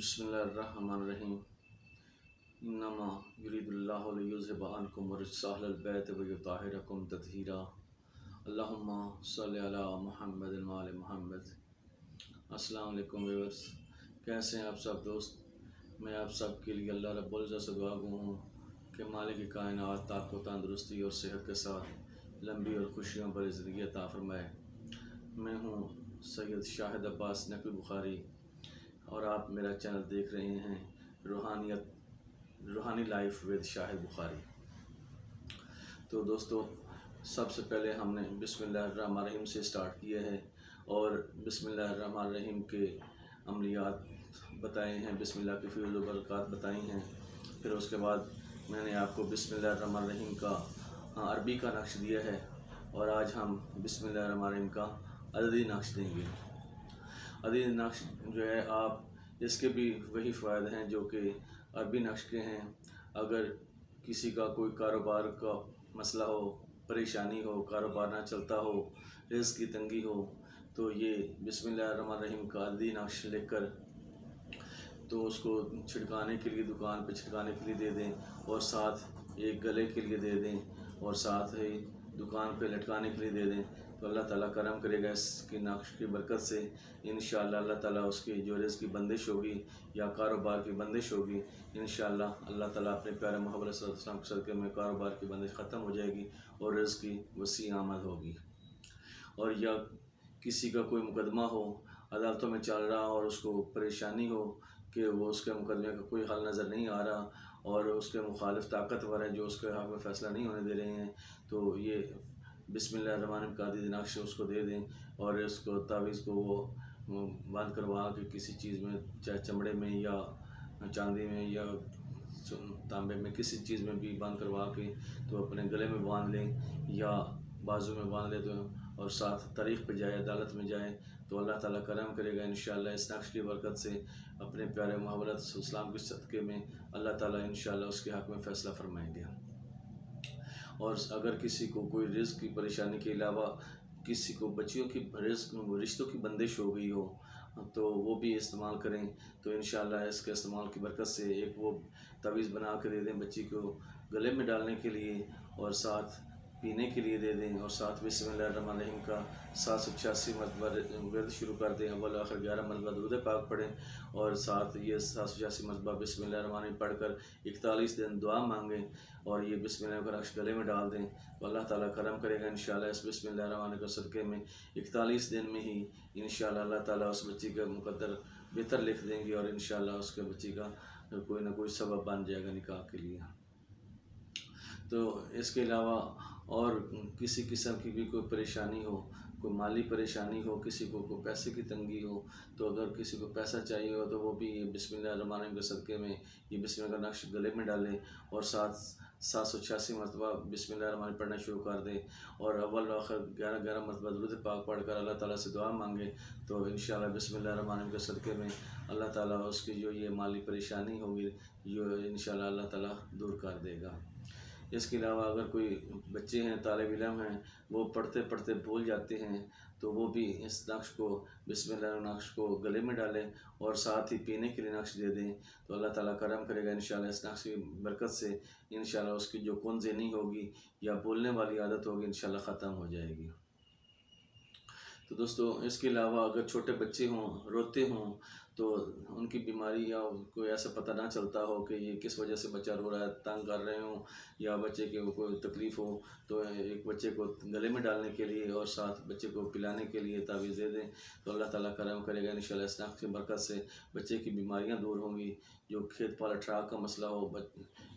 بسم اللہ الرحمن الرحیم انما یرید اللہ لیذھب عنکم الرجس اہل البیت ویطہرکم تطہیرا اللہم صلی علی محمد وعلی محمد۔ السلام علیکم ویورز، کیسے ہیں آپ سب دوست؟ میں آپ سب کے لیے اللہ رب العزت سے دعا گو ہوں کہ مالک کائنات آپ کو تندرستی اور صحت کے ساتھ لمبی اور خوشیوں بھری زندگی عطا فرمائے۔ میں ہوں سید شاہد عباس نقوی بخاری اور آپ میرا چینل دیکھ رہے ہیں روحانی لائف ود شاہد بخاری۔ تو دوستو، سب سے پہلے ہم نے بسم اللہ الرحمن الرحیم سے سٹارٹ کیا ہے اور بسم اللہ الرحمن الرحیم کے عملیات بتائے ہیں، بسم اللہ کی فضل و برکات بتائی ہیں۔ پھر اس کے بعد میں نے آپ کو بسم اللہ الرحمن الرحیم کا عربی کا نقش دیا ہے اور آج ہم بسم اللہ الرحمن الرحیم کا عددی نقش دیں گے۔ عددی نقش جو ہے، آپ اس کے بھی وہی فوائد ہیں جو کہ عربی نقش کے ہیں۔ اگر کسی کا کوئی کاروبار کا مسئلہ ہو، پریشانی ہو، کاروبار نہ چلتا ہو، رزق کی تنگی ہو، تو یہ بسم اللہ الرحمن الرحیم کا عددی نقش لے کر تو اس کو چھڑکانے کے لیے، دکان پہ چھڑکانے کے لیے دے دیں اور ساتھ ایک گلے کے لیے دے دیں اور ساتھ ہی دکان پہ لٹکانے کے لیے دے دیں، تو اللہ تعالیٰ کرم کرے گا اس کی نقش کی برکت سے۔ انشاءاللہ اللہ تعالیٰ اس کی جو رزق کی بندش ہوگی یا کاروبار کی بندش ہوگی، انشاءاللہ اللہ تعالیٰ اپنے پیارے محمد صلی اللہ علیہ وسلم کے صدقے میں کاروبار کی بندش ختم ہو جائے گی اور رزق کی وسیع آمد ہوگی۔ اور یا کسی کا کوئی مقدمہ ہو، عدالتوں میں چل رہا اور اس کو پریشانی ہو کہ وہ اس کے مقدمے کا کوئی حل نظر نہیں آ رہا اور اس کے مخالف طاقتور ہیں جو اس کے حق میں فیصلہ نہیں ہونے دے رہے ہیں، تو یہ بسم اللہ الرحمن الرحیم کا عددی نقش اس کو دے دیں اور اس کو تعویذ کو وہ بند کروا کے کسی چیز میں، چاہے چمڑے میں یا چاندی میں یا تانبے میں، کسی چیز میں بھی بند کروا کے تو اپنے گلے میں باندھ لیں یا بازو میں باندھ لیں تو اور ساتھ تاریخ پہ جائے، عدالت میں جائیں تو اللہ تعالیٰ کرم کرے گا انشاءاللہ۔ اس نقش کی برکت سے اپنے پیارے محمد صلی اللہ علیہ وسلم کے صدقے میں اللہ تعالیٰ انشاءاللہ اس کے حق میں فیصلہ فرمائیں گے۔ اور اگر کسی کو کوئی رزق کی پریشانی کے علاوہ کسی کو بچیوں کی رشتوں کی بندش ہو گئی ہو تو وہ بھی استعمال کریں، تو انشاءاللہ اس کے استعمال کی برکت سے ایک وہ تعویذ بنا کے دے دیں بچی کو گلے میں ڈالنے کے لیے اور ساتھ پینے کے لیے دے دیں اور ساتھ بسم اللہ الرحمن الرحیم کا 786 مرتبہ ورد شروع کر دیں، اول آخر 11 مرتبہ درود پاک پڑھیں اور ساتھ یہ 786 مرتبہ بسم اللہ الرحمن الرحیم پڑھ کر 41 دن دعا مانگیں اور یہ بسم اللہ کا نقش گلے میں ڈال دیں تو اللہ تعالیٰ کرم کرے گا انشاءاللہ۔ اس بسم اللہ الرحمن الرحیم کے صدقے میں 41 دن میں ہی انشاءاللہ اللہ تعالیٰ اس بچی کا مقدر بہتر لکھ دیں گے اور انشاءاللہ اس کے بچی کا کوئی نہ کوئی سبب بن جائے گا نکاح کے لیے۔ تو اس کے علاوہ اور کسی قسم کی بھی کوئی پریشانی ہو، کوئی مالی پریشانی ہو، کسی کو کوئی پیسے کی تنگی ہو، تو اگر کسی کو پیسہ چاہیے ہو تو وہ بھی یہ بسم اللہ الرحمن الرحیم کے صدقے میں یہ بسم اللہ کا نقش گلے میں ڈالیں اور ساتھ 786 مرتبہ بسم اللہ الرحمن الرحیم پڑھنا شروع کر دیں اور اول و آخر 11 مرتبہ درود پاک پڑھ کر اللہ تعالیٰ سے دعا مانگیں تو انشاءاللہ بسم اللہ الرحمن الرحیم کے صدقے میں اللہ تعالیٰ اس کی جو یہ مالی پریشانی ہوگی جو انشاءاللہ اللہ تعالیٰ دور کر دے گا۔ اس کے علاوہ اگر کوئی بچے ہیں، طالب علم ہیں، وہ پڑھتے پڑھتے بھول جاتے ہیں تو وہ بھی اس نقش کو بسم اللہ نقش کو گلے میں ڈالیں اور ساتھ ہی پینے کے لیے نقش دے دیں تو اللہ تعالیٰ کرم کرے گا انشاءاللہ۔ اس نقش کی برکت سے انشاءاللہ اس کی جو کن ذہنی ہوگی یا بولنے والی عادت ہوگی انشاءاللہ ختم ہو جائے گی۔ تو دوستو، اس کے علاوہ اگر چھوٹے بچے ہوں، روتے ہوں تو ان کی بیماری یا کوئی ایسا پتہ نہ چلتا ہو کہ یہ کس وجہ سے بچہ رو رہا ہے، تنگ کر رہے ہوں یا بچے کے کوئی تکلیف ہو، تو ایک بچے کو گلے میں ڈالنے کے لیے اور ساتھ بچے کو پلانے کے لیے تعویذ دے دیں تو اللہ تعالیٰ کرم کرے گا انشاءاللہ۔ اس نقش کی برکت سے بچے کی بیماریاں دور ہوں گی، جو کھیت پال اٹھراک کا مسئلہ ہو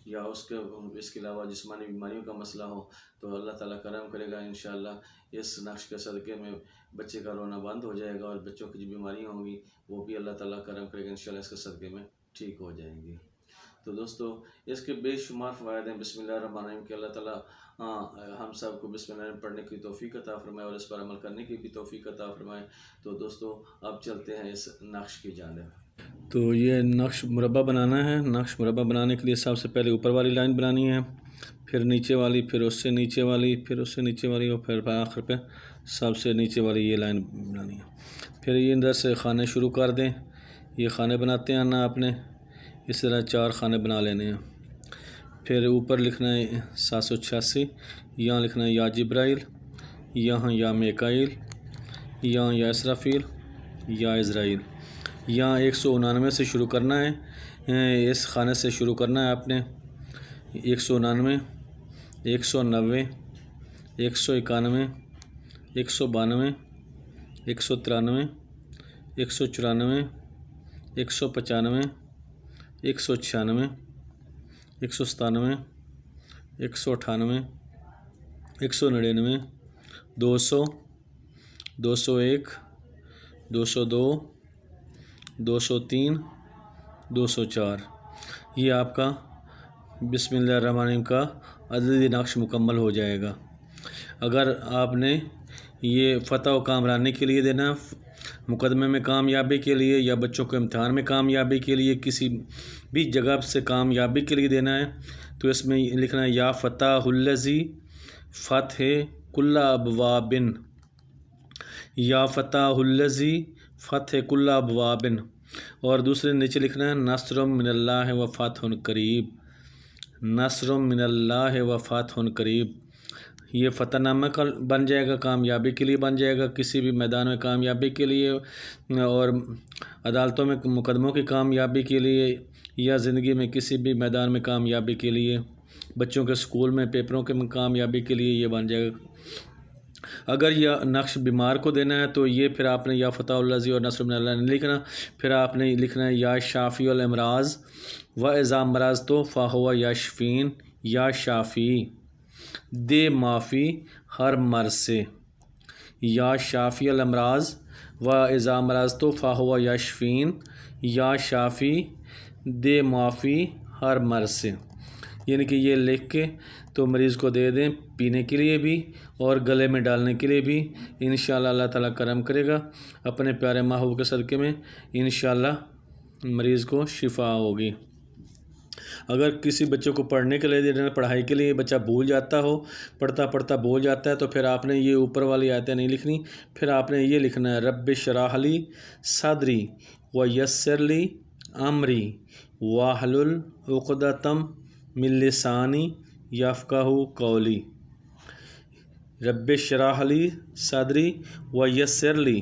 یا اس کے علاوہ جسمانی بیماریوں کا مسئلہ ہو تو اللہ تعالیٰ کرم کرے گا انشاءاللہ۔ اس نقش کے صدقے میں بچے کا رونا بند ہو جائے گا اور بچوں کی جو بیماریاں ہوں گی وہ بھی اللہ تعالیٰ کرم کرے گا انشاءاللہ، اس کے صدقے میں ٹھیک ہو جائیں گی۔ تو دوستو، اس کے بے شمار فوائد ہیں بسم اللہ الرحمن الرحیم کے۔ اللہ تعالیٰ ہم سب کو بسم اللہ الرحمن پڑھنے کی توفیق عطا فرمائے اور اس پر عمل کرنے کی بھی توفیق عطا فرمائے۔ تو دوستو، اب چلتے ہیں اس نقش کی جانب۔ تو یہ نقش مربع بنانا ہے۔ نقش مربع بنانے کے لیے سب سے پہلے اوپر والی لائن بنانی ہے، پھر نیچے والی، پھر اس سے نیچے والی، پھر اس سے نیچے والی اور پھر آخر پہ سب سے نیچے والی یہ لائن بنانی ہے۔ پھر یہ اندر سے خانے شروع کر دیں، یہ خانے بناتے ہیں نا آپ نے اس طرح 4 خانے بنا لینے ہیں۔ پھر اوپر لکھنا ہے 786، یہاں لکھنا ہے یا جبرائیل، یہاں یا میکائیل، یہاں یا اسرافیل، یا اسرائیل۔ یہاں 199 سے شروع کرنا ہے، اس خانے سے شروع کرنا ہے آپ نے 199، 190، 191، 192، 193، 194، 195، 196، 197، 198، 199، 200، 201، 202، 203، 204۔ یہ آپ کا بسم اللہ الرحمن الرحیم کا عددی نقش مکمل ہو جائے گا۔ اگر آپ نے یہ فتح و کامرانی کے لیے دینا، مقدمے میں کامیابی کے لیے یا بچوں کو امتحان میں کامیابی کے لیے، کسی بھی جگہ سے کامیابی کے لیے دینا ہے تو اس میں لکھنا ہے یا فتح الذی فتح کل ابواب، یا فتح الذی فتح کل ابواب، اور دوسرے نیچے لکھنا ہے نصر من اللہ و فتح قریب، نصر من اللہ و فتح قریب۔ یہ فتح نامہ کا بن جائے گا، کامیابی کے لیے بن جائے گا، کسی بھی میدان میں کامیابی کے لیے اور عدالتوں میں مقدموں کی کامیابی کے لیے، یا زندگی میں کسی بھی میدان میں کامیابی کے لیے، بچوں کے اسکول میں پیپروں کے کامیابی کے لیے یہ بن جائے گا۔ اگر یہ نقش بیمار کو دینا ہے تو یہ پھر آپ نے یا فتح الذی اور نصر من اللہ نہیں لکھنا، پھر آپ نے لکھنا ہے یا شافی الامراض و اذا مرضت فہو یشفین، یا شافی دے معافی ہر مرض سے، یا شافی الامراض و اذا مرضت فہو یشفین، یا شافی دے معافی ہر مرض سے۔ یعنی کہ یہ لکھ کے تو مریض کو دے دیں پینے کے لیے بھی اور گلے میں ڈالنے کے لیے بھی، انشاءاللہ اللہ تعالیٰ کرم کرے گا، اپنے پیارے محبوب کے صدقے میں انشاءاللہ مریض کو شفا ہوگی۔ اگر کسی بچے کو پڑھنے کے لیے دینا، پڑھائی کے لیے بچہ بھول جاتا ہو، پڑھتا پڑھتا بھول جاتا ہے، تو پھر آپ نے یہ اوپر والی آیتیں نہیں لکھنی، پھر آپ نے یہ لکھنا ہے رب اشرح لی صدری ویسر لی امری واحلل عقدۃ من لسانی یفقہوا قولی۔ رب اشرح لی صدری ویسر لی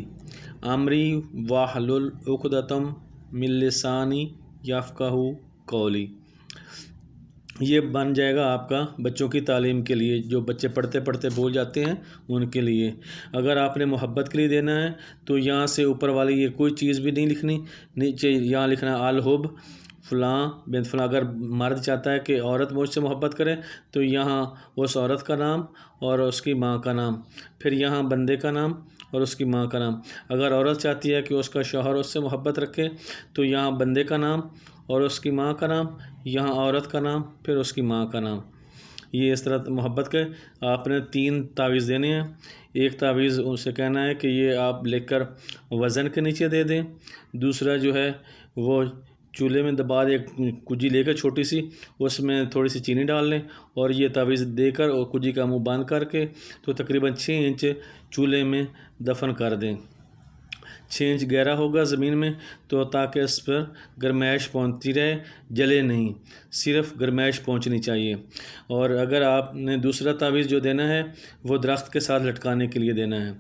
امری واحلل عقدۃ من لسانی یفقہوا قولی۔ یہ بن جائے گا آپ کا بچوں کی تعلیم کے لیے، جو بچے پڑھتے پڑھتے بھول جاتے ہیں ان کے لیے۔ اگر آپ نے محبت کے لیے دینا ہے تو یہاں سے اوپر والی یہ کوئی چیز بھی نہیں لکھنی، نیچے یہاں لکھنا ہے الحب فلاں بنت فلاں۔ اگر مرد چاہتا ہے کہ عورت مجھ سے محبت کرے تو یہاں اس عورت کا نام اور اس کی ماں کا نام، پھر یہاں بندے کا نام اور اس کی ماں کا نام۔ اگر عورت چاہتی ہے کہ اس کا شوہر اس سے محبت رکھے تو یہاں بندے کا نام اور اس کی ماں کا نام، یہاں عورت کا نام پھر اس کی ماں کا نام۔ یہ اس طرح محبت کے آپ نے 3 تعویذ دینے ہیں۔ ایک تعویذ اسے کہنا ہے کہ یہ آپ لکھ کر وزن کے نیچے دے دیں، دوسرا جو ہے وہ چولہے میں دبا دے، ایک کجی لے کر چھوٹی سی، اس میں تھوڑی سی چینی ڈال لیں اور یہ تعویذ دے کر اور کجی کا منہ بند کر کے تو تقریباً 6 انچ چولہے میں دفن کر دیں۔ 6 انچ گہرا ہوگا زمین میں، تو تاکہ اس پر گرمائش پہنچتی رہے، جلے نہیں، صرف گرمائش پہنچنی چاہیے۔ اور اگر آپ نے دوسرا تعویذ جو دینا ہے وہ درخت کے ساتھ لٹکانے کے لیے دینا ہے،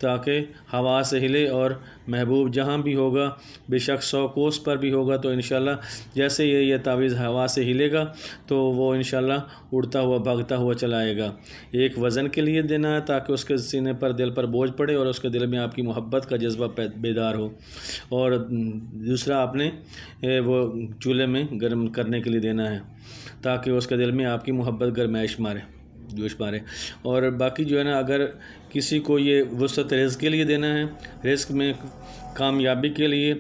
تاکہ ہوا سے ہلے اور محبوب جہاں بھی ہوگا، بے شک 100 کوس پر بھی ہوگا، تو انشاءاللہ جیسے یہ تعویذ ہوا سے ہلے گا تو وہ انشاءاللہ اڑتا ہوا بھاگتا ہوا چلا آئے گا۔ ایک وزن کے لیے دینا ہے تاکہ اس کے سینے پر دل پر بوجھ پڑے اور اس کے دل میں آپ کی محبت کا جذبہ بیدار ہو، اور دوسرا آپ نے وہ چولہے میں گرم کرنے کے لیے دینا ہے تاکہ اس کے دل میں آپ کی محبت گرمائش مارے، جوش مارے۔ اور باقی جو ہے نا، اگر کسی کو یہ وسعت رزق کے لیے دینا ہے، رزق میں کامیابی کے لیے،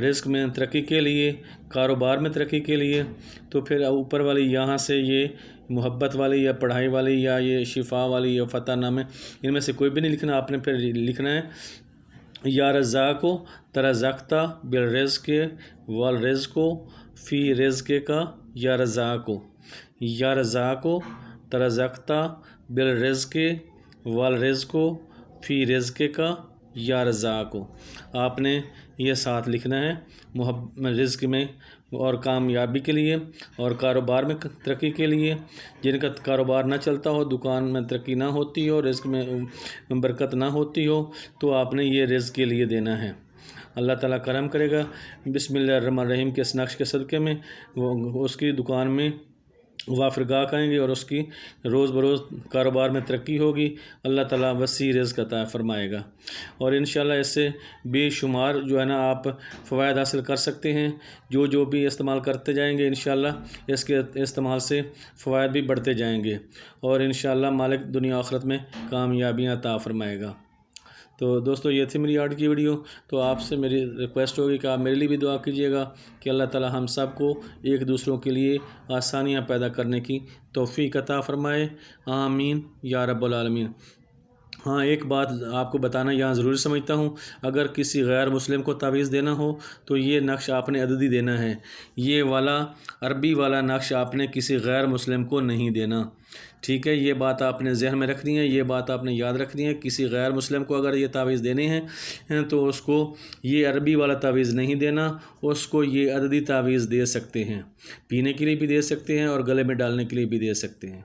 رزق میں ترقی کے لیے، کاروبار میں ترقی کے لیے، تو پھر اوپر والی یہاں سے یہ محبت والی یا پڑھائی والی یا یہ شفا والی یا فتح نامے، ان میں سے کوئی بھی نہیں لکھنا۔ آپ نے پھر لکھنا ہے یا رزاق ترزقت بالرزق والرزق فی رزق کا یا رزاق، یا رزاق ترزقت بالرزق والرزق فی رزق کا یا رزاق ہو۔ آپ نے یہ ساتھ لکھنا ہے رزق میں اور کامیابی کے لیے اور کاروبار میں ترقی کے لیے۔ جن کا کاروبار نہ چلتا ہو، دکان میں ترقی نہ ہوتی ہو، رزق میں برکت نہ ہوتی ہو، تو آپ نے یہ رزق کے لیے دینا ہے۔ اللہ تعالیٰ کرم کرے گا۔ بسم اللہ الرحمن الرحیم کے اس نقش کے صدقے میں وہ اس کی دکان میں وافر گاہک آئیں گے اور اس کی روز بروز کاروبار میں ترقی ہوگی۔ اللہ تعالیٰ وسیع رزق عطا فرمائے گا، اور انشاءاللہ اس سے بے شمار جو ہے نا آپ فوائد حاصل کر سکتے ہیں۔ جو بھی استعمال کرتے جائیں گے انشاءاللہ اس کے استعمال سے فوائد بھی بڑھتے جائیں گے، اور انشاءاللہ مالک دنیا آخرت میں کامیابیاں عطا فرمائے گا۔ تو دوستو یہ تھی میری آج کی ویڈیو۔ تو آپ سے میری ریکویسٹ ہوگی کہ آپ میرے لیے بھی دعا کیجیے گا کہ اللہ تعالی ہم سب کو ایک دوسروں کے لیے آسانیاں پیدا کرنے کی توفیق عطا فرمائے، آمین یا رب العالمین۔ ہاں، ایک بات آپ کو بتانا یہاں ضروری سمجھتا ہوں، اگر کسی غیر مسلم کو تعویذ دینا ہو تو یہ نقش آپ نے عددی دینا ہے۔ یہ والا عربی والا نقش آپ نے کسی غیر مسلم کو نہیں دینا، ٹھیک ہے؟ یہ بات آپ نے ذہن میں رکھنی ہے، یہ بات آپ نے یاد رکھنی ہے۔ کسی غیر مسلم کو اگر یہ تعویذ دینے ہیں تو اس کو یہ عربی والا تعویذ نہیں دینا، اس کو یہ عددی تعویذ دے سکتے ہیں، پینے کے لیے بھی دے سکتے ہیں اور گلے میں ڈالنے کے لیے بھی دے سکتے ہیں۔